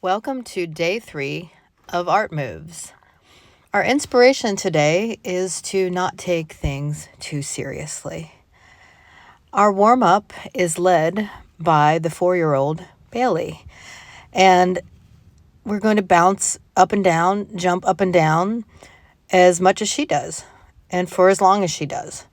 Welcome to day 3 of Art Moves. Our inspiration today is to not take things too seriously. Our warm-up is led by the 4-year-old Bailey, and we're going to bounce up and down, jump up and down as much as she does, and for as long as she does.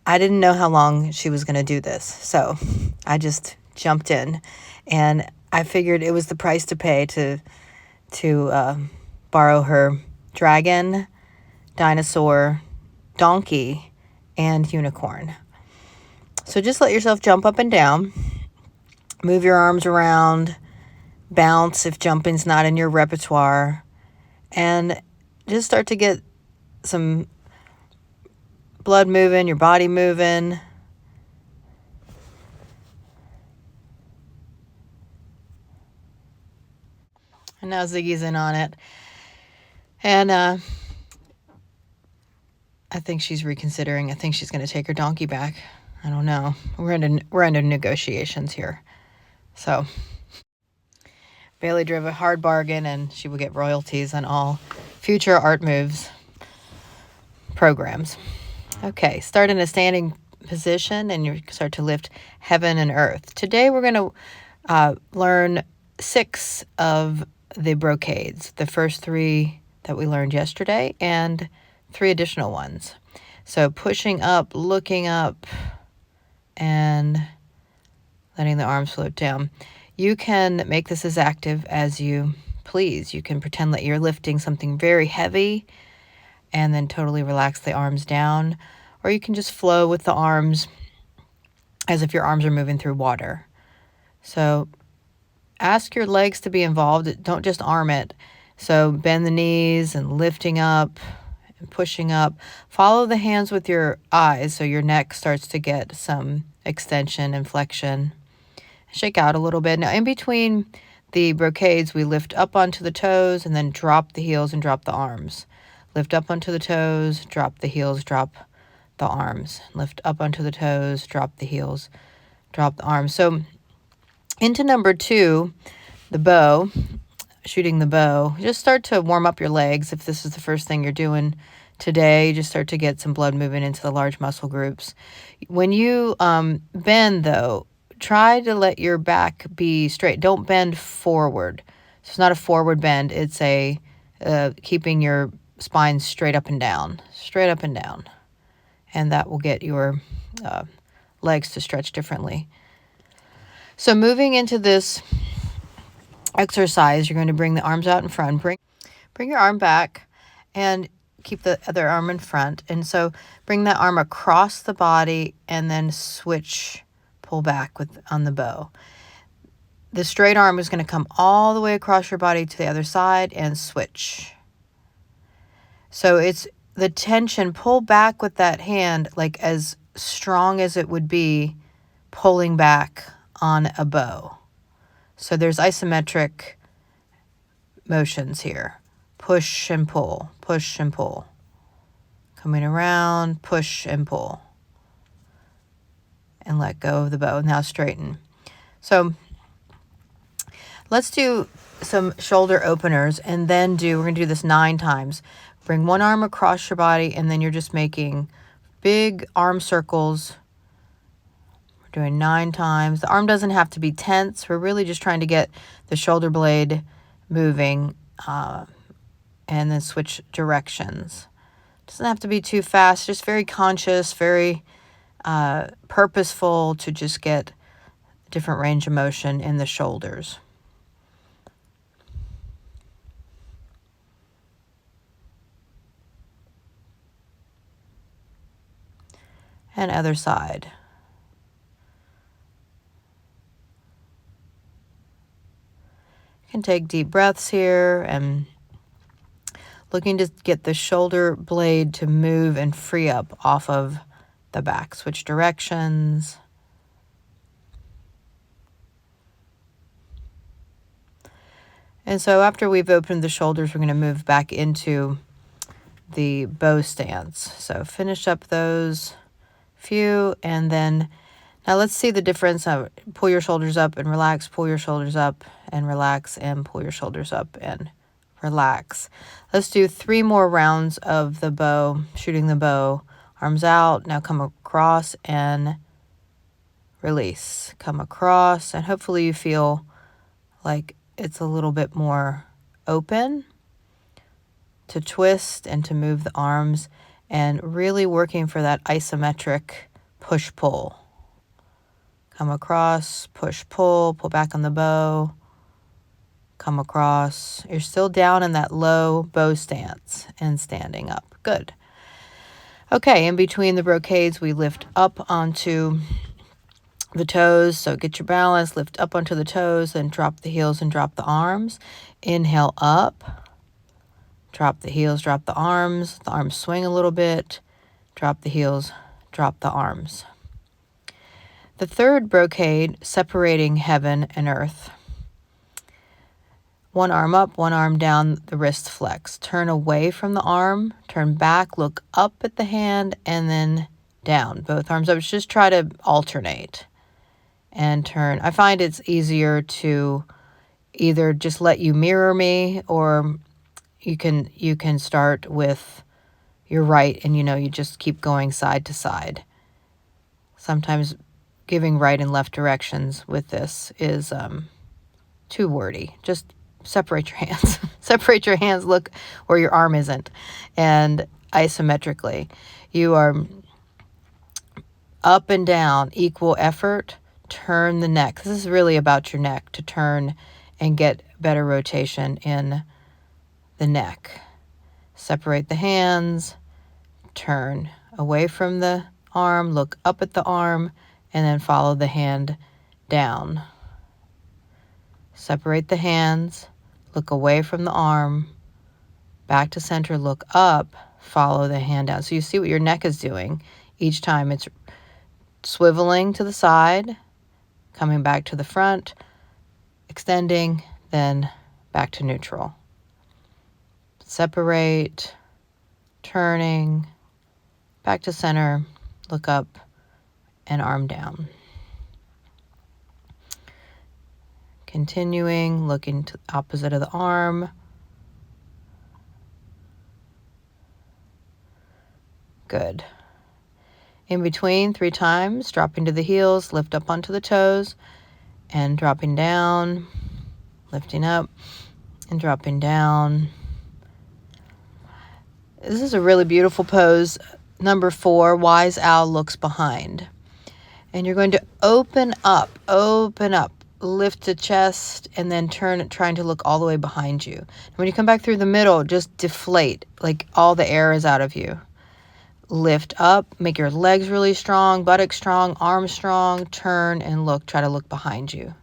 I didn't know how long she was going to do this, so I just jumped in, and I figured it was the price to pay to borrow her dragon, dinosaur, donkey, and unicorn. So just let yourself jump up and down, move your arms around, bounce if jumping's not in your repertoire, and just start to get some blood moving, your body moving. And now Ziggy's in on it. And I think she's reconsidering. I think she's going to take her donkey back. I don't know. We're under negotiations here. So Bailey drove a hard bargain, and she will get royalties on all future Art Moves programs. Okay, start in a standing position, and you start to lift heaven and earth. Today we're going to learn 6 of the brocades, the first 3 that we learned yesterday, and 3 additional ones. So pushing up, looking up, and letting the arms float down. You can make this as active as you please. You can pretend that you're lifting something very heavy and then totally relax the arms down, or you can just flow with the arms as if your arms are moving through water. So ask your legs to be involved. Don't just arm it. So bend the knees and lifting up and pushing up. Follow the hands with your eyes so your neck starts to get some extension and flexion. Shake out a little bit. Now in between the brocades, we lift up onto the toes and then drop the heels and drop the arms. Lift up onto the toes, drop the heels, drop the arms. Lift up onto the toes, drop the heels, drop the arms. So into number 2, the bow, shooting the bow, just start to warm up your legs. If this is the first thing you're doing today, just start to get some blood moving into the large muscle groups. When you bend, though, try to let your back be straight. Don't bend forward. So it's not a forward bend. It's a keeping your spine straight up and down, straight up and down. And that will get your legs to stretch differently. So moving into this exercise, you're going to bring the arms out in front. Bring your arm back and keep the other arm in front. And so bring that arm across the body and then switch, pull back on the bow. The straight arm is going to come all the way across your body to the other side and switch. So it's the tension, pull back with that hand like as strong as it would be pulling back on a bow. So there's isometric motions here. Push and pull, push and pull. Coming around, push and pull. And let go of the bow. Now straighten. So let's do some shoulder openers and then we're going to do this 9 times. Bring one arm across your body and then you're just making big arm circles. We're doing 9 times. The arm doesn't have to be tense. We're really just trying to get the shoulder blade moving and then switch directions. Doesn't have to be too fast, just very conscious, very purposeful to just get different range of motion in the shoulders. And other side. You can take deep breaths here and looking to get the shoulder blade to move and free up off of the back. Switch directions. And so after we've opened the shoulders, we're going to move back into the bow stance. So finish up those few, and then now let's see the difference. Pull your shoulders up and relax, pull your shoulders up and relax, and pull your shoulders up and relax. Let's do 3 more rounds of the bow, shooting the bow. Arms out. Now come across and release. Come across, and hopefully you feel like it's a little bit more open to twist and to move the arms, and really working for that isometric push-pull. Come across, push, pull back on the bow. Come across. You're still down in that low bow stance and standing up. Good. Okay, in between the brocades, we lift up onto the toes. So get your balance, lift up onto the toes, then drop the heels and drop the arms. Inhale up. Drop the heels, drop the arms. The arms swing a little bit. Drop the heels, drop the arms. The third brocade, separating heaven and earth. One arm up, one arm down, the wrist flex. Turn away from the arm, turn back, look up at the hand, and then down. Both arms up. Just try to alternate and turn. I find it's easier to either just let you mirror me, or you can start with your right and you just keep going side to side. Sometimes giving right and left directions with this is too wordy. Just separate your hands. Separate your hands, look where your arm isn't, and isometrically. You are up and down, equal effort. Turn the neck. This is really about your neck, to turn and get better rotation in the neck. Separate the hands, turn away from the arm, look up at the arm, and then follow the hand down. Separate the hands, look away from the arm, back to center, look up, follow the hand down. So you see what your neck is doing each time. It's swiveling to the side, coming back to the front, extending, then back to neutral. Separate, turning, back to center, look up, and arm down. Continuing, looking to the opposite of the arm. Good. In between, 3 times, dropping to the heels, lift up onto the toes, and dropping down, lifting up, and dropping down. This is a really beautiful pose. Number 4, Wise Owl looks behind. And you're going to open up, lift the chest, and then turn, trying to look all the way behind you. And when you come back through the middle, just deflate, like all the air is out of you. Lift up, make your legs really strong, buttocks strong, arms strong, turn and look, try to look behind you.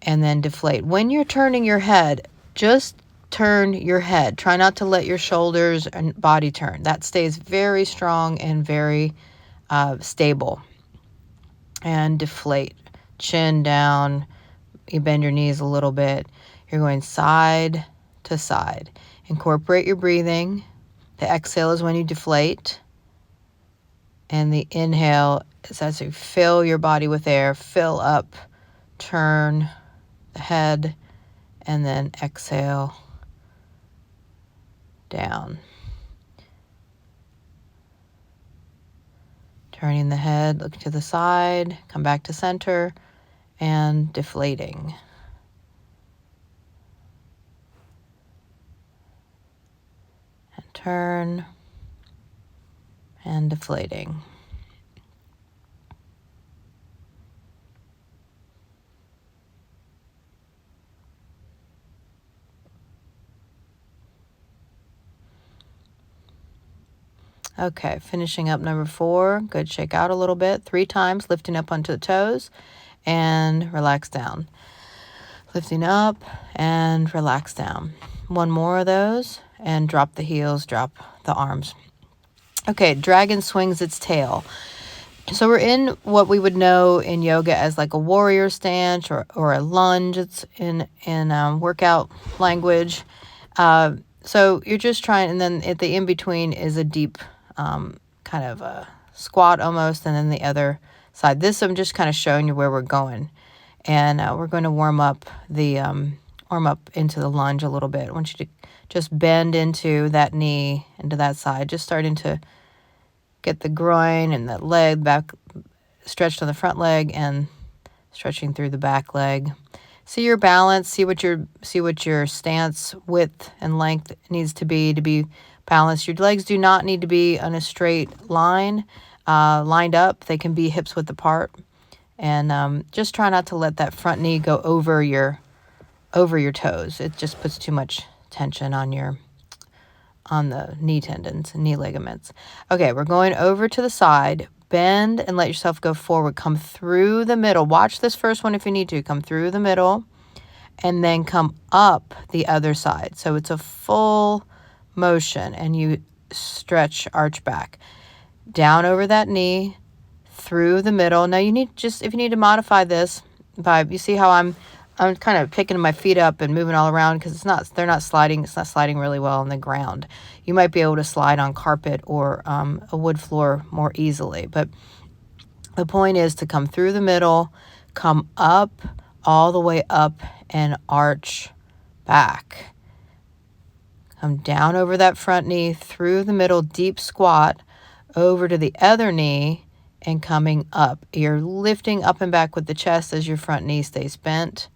And then deflate. When you're turning your head, just turn your head. Try not to let your shoulders and body turn. That stays very strong and very stable. And deflate. Chin down. You bend your knees a little bit. You're going side to side. Incorporate your breathing. The exhale is when you deflate. And the inhale is as you fill your body with air. Fill up. Turn the head. And then exhale down. Turning the head, look to the side, come back to center, and deflating. And turn, and deflating. Okay, finishing up number 4. Good, shake out a little bit. 3 times, lifting up onto the toes and relax down. Lifting up and relax down. 1 more of those and drop the heels, drop the arms. Okay, dragon swings its tail. So we're in what we would know in yoga as like a warrior stance or a lunge. It's in workout language. So you're just trying, and then at the in-between is a deep kind of a squat almost, and then the other side. This I'm just kind of showing you where we're going. And we're going to warm up into the lunge a little bit. I want you to just bend into that knee, into that side, just starting to get the groin and the leg back stretched on the front leg and stretching through the back leg. See your balance, see what your stance width and length needs to be balanced. Your legs do not need to be on a straight line, lined up. They can be hips width apart. And just try not to let that front knee go over your toes. It just puts too much tension on the knee tendons and knee ligaments. Okay, we're going over to the side. Bend and let yourself go forward. Come through the middle. Watch this first one if you need to. Come through the middle and then come up the other side. So it's a full motion and you stretch, arch back. Down over that knee, through the middle. Now you need if you need to modify this you see how I'm kind of picking my feet up and moving all around because it's not sliding really well on the ground. You might be able to slide on carpet or a wood floor more easily, but the point is to come through the middle, come up all the way up and arch back. Come down over that front knee, through the middle, deep squat, over to the other knee and coming up. You're lifting up and back with the chest as your front knee stays bent.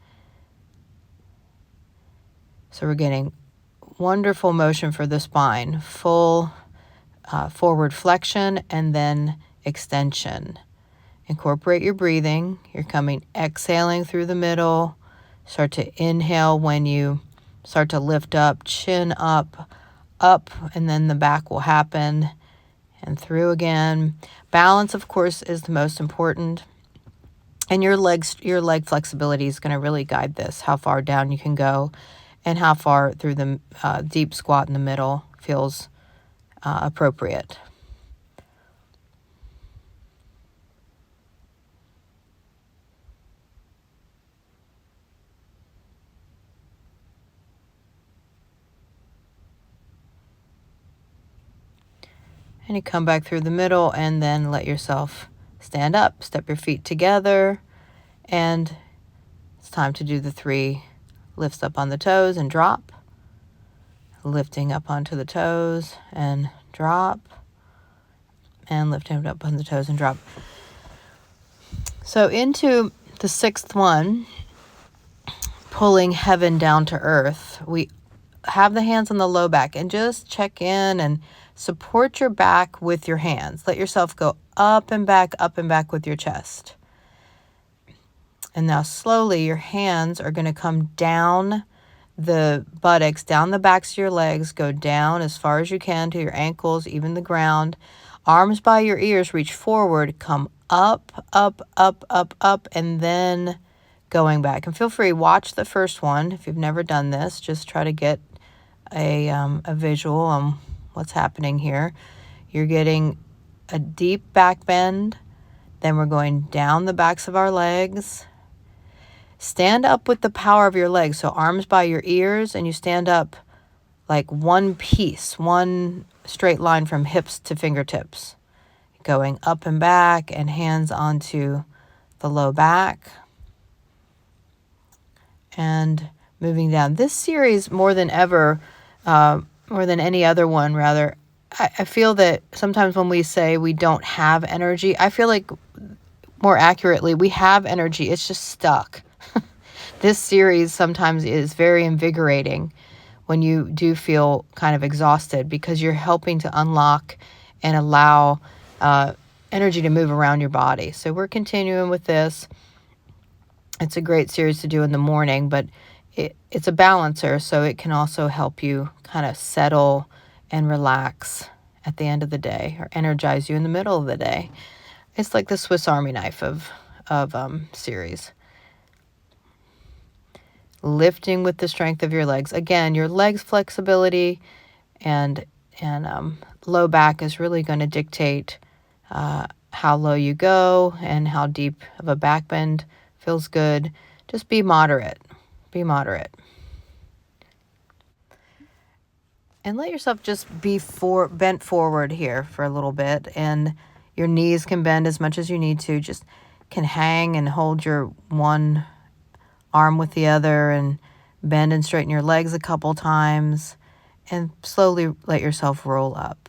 So we're getting wonderful motion for the spine, full forward flexion and then extension. Incorporate your breathing. You're exhaling through the middle. Start to inhale when you start to lift up, chin up, and then the back will happen. And through again. Balance, of course, is the most important. And your leg flexibility is going to really guide this, how far down you can go and how far through the deep squat in the middle feels appropriate. And you come back through the middle and then let yourself stand up, step your feet together, and it's time to do the 3 lifts up on the toes and drop. Lifting up onto the toes and drop. And lifting up on the toes and drop. So into the 6th one, pulling heaven down to earth. We have the hands on the low back and just check in and support your back with your hands. Let yourself go up and back with your chest. And now slowly your hands are going to come down the buttocks, down the backs of your legs, go down as far as you can to your ankles, even the ground. Arms by your ears, reach forward, come up, and then going back. And feel free, watch the first one. If you've never done this, just try to get a visual on what's happening here. You're getting a deep back bend. Then we're going down the backs of our legs. Stand up with the power of your legs. So arms by your ears, and you stand up like one piece, one straight line from hips to fingertips. Going up and back and hands onto the low back. And moving down. This series, more than ever, more than any other one, rather, I feel that sometimes when we say we don't have energy, I feel like more accurately, we have energy. It's just stuck. This series sometimes is very invigorating when you do feel kind of exhausted because you're helping to unlock and allow energy to move around your body. So we're continuing with this. It's a great series to do in the morning, but it's a balancer, so it can also help you kind of settle and relax at the end of the day or energize you in the middle of the day. It's like the Swiss Army knife of series. Lifting with the strength of your legs. Again, your legs flexibility and low back is really going to dictate how low you go and how deep of a back bend feels good. Just be moderate. Be moderate. And let yourself just be bent forward here for a little bit. And your knees can bend as much as you need to. Just can hang and hold your one arm with the other, and bend and straighten your legs a couple times, and slowly let yourself roll up.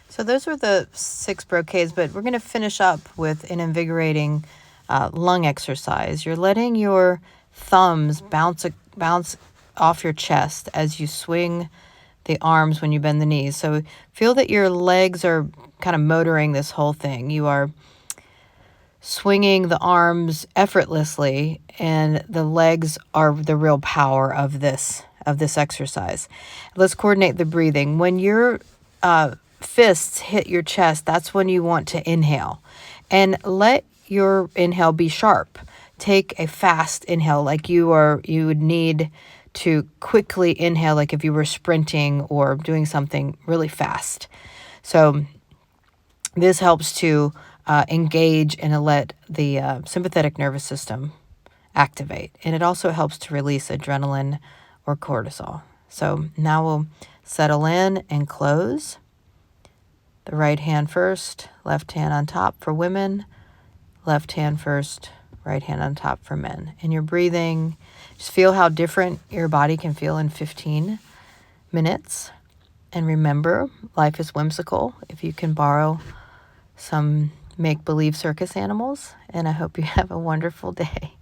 So those were the 6 brocades, but we're going to finish up with an invigorating lung exercise. You're letting your thumbs bounce off your chest as you swing the arms when you bend the knees. So feel that your legs are kind of motoring this whole thing. You are swinging the arms effortlessly, and the legs are the real power of this exercise. Let's coordinate the breathing. When your fists hit your chest, that's when you want to inhale, and let your inhale be sharp. Take a fast inhale, like you would need to quickly inhale, like if you were sprinting or doing something really fast. So this helps to engage and let the sympathetic nervous system activate. And it also helps to release adrenaline or cortisol. So now we'll settle in and close. The right hand first, left hand on top for women, left hand first, right hand on top for men. And you're breathing. Just feel how different your body can feel in 15 minutes. And remember, life is whimsical. If you can borrow some make-believe circus animals, and I hope you have a wonderful day.